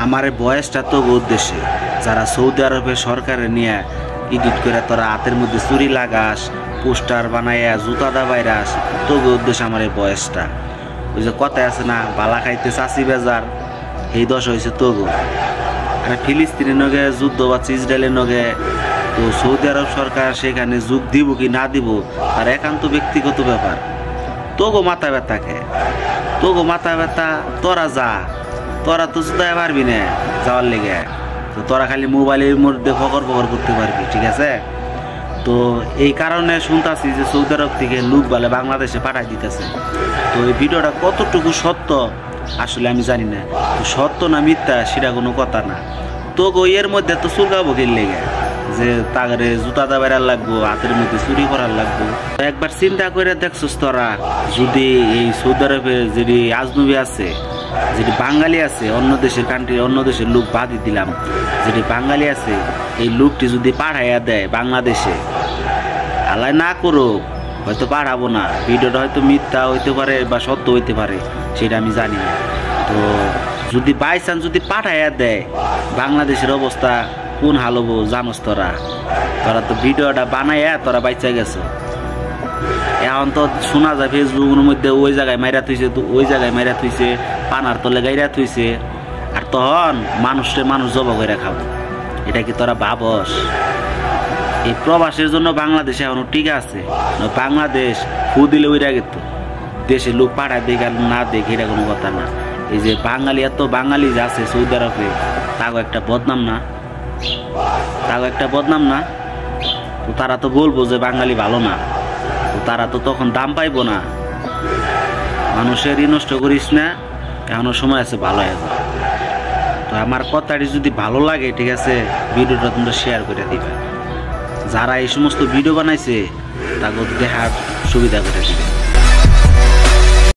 আমার এই বয়সটা তো উদ্দেশ্যে যারা সৌদি আরবের সরকারে নিয়ে এডিট করে তোরা হাতের মধ্যে চুরি লাগাস, পোস্টার বানাইয়া জুতা দাবাইরাস, তবু উদ্দেশ্য আমার এই বয়সটা। ওই যে কথায় আছে না, বালা খাইতে চাষি বেজার, এই দশ হয়েছে তবু। আর ফিলিস্তিনের নগে যুদ্ধ বাচ্চা ইসরায়েলের নগে, তো সৌদি আরব সরকার সেখানে যোগ দিব কি না দিব তার একান্ত ব্যক্তিগত ব্যাপার। তোগো মাথা ব্যথা খে, তোগো মাথা ব্যথা, তোরা যা, তোরা তো শুধাই পারবি না যাওয়ার লেগে, তো তোরা খালি মোবাইলের মধ্যে ফকর করতে পারবি, ঠিক আছে? তো এই কারণে শুনতেছি যে সৌদি আরব থেকে লোক বলে বাংলাদেশে পাঠাই দিতেছে। তো এই ভিডিওটা কতটুকু সত্য আসলে আমি জানি না, তো সত্য না মিথ্যা সেটা কোনো কথা না। তো এর মধ্যে তো চুলকাবো কি লেগে যে তাগরে জুতা দাবাইরার লাগবো, হাতের মধ্যে চুরি করার লাগবো। একবার চিন্তা করে দেখছিস তোরা, যদি এই সৌদি আরবে যদি আজনবী আছে, যেটি বাঙালি আছে, অন্য দেশের কান্ট্রি অন্য দেশের লোক বাদই দিলাম, যেটি বাঙালি আছে এই লোকটি যদি পাঠাইয়া দেয় বাংলাদেশে, আল্লাহ না করুক হয়তো পাঠাবো না, ভিডিওটা হয়তো মিথ্যা হইতে পারে বা সত্য হইতে পারে সেটা আমি জানি না। তো যদি বাই চান্স যদি পাঠাইয়া দেয়, বাংলাদেশের অবস্থা কোন হাল হবো জানোস তোরা? তোরা তো ভিডিওটা বানাইয়া তোরা বাইচা গেছো। এখন তো শোনা যায় ফেসবুকের মধ্যে ওই জায়গায় মাইরা থইছে, ওই জায়গায় মাইরা থইছে, পানার তলে গাইরা থইছে, আর তখন মানুষ জবা করে খাবো। এটা কি তোরা ভাবস? এই প্রবাসের জন্য বাংলাদেশে এখনো ঠিক আছে, বাংলাদেশ ফু দিলে ওইরা গেত, দেশে লোক পাঠায় দেখ আর না দেখে এটা কোনো কথা না। এই যে বাঙালি এত বাঙালি যে আছে সৌদি আরবে, তাগো একটা বদনাম না, তাগো একটা বদনাম না? তো তারা তো বলবো যে বাঙালি ভালো না, তো তারা তো তখন দাম পাইবো না। মানুষের নষ্ট করিস না, এখনো সময় আছে ভালো হয়ে যাবে। তো আমার কথাটি যদি ভালো লাগে, ঠিক আছে, ভিডিওটা তোমরা শেয়ার করে দিবে। যারা এই সমস্ত ভিডিও বানাইছে তাকে দেখার সুবিধা করে দিবে।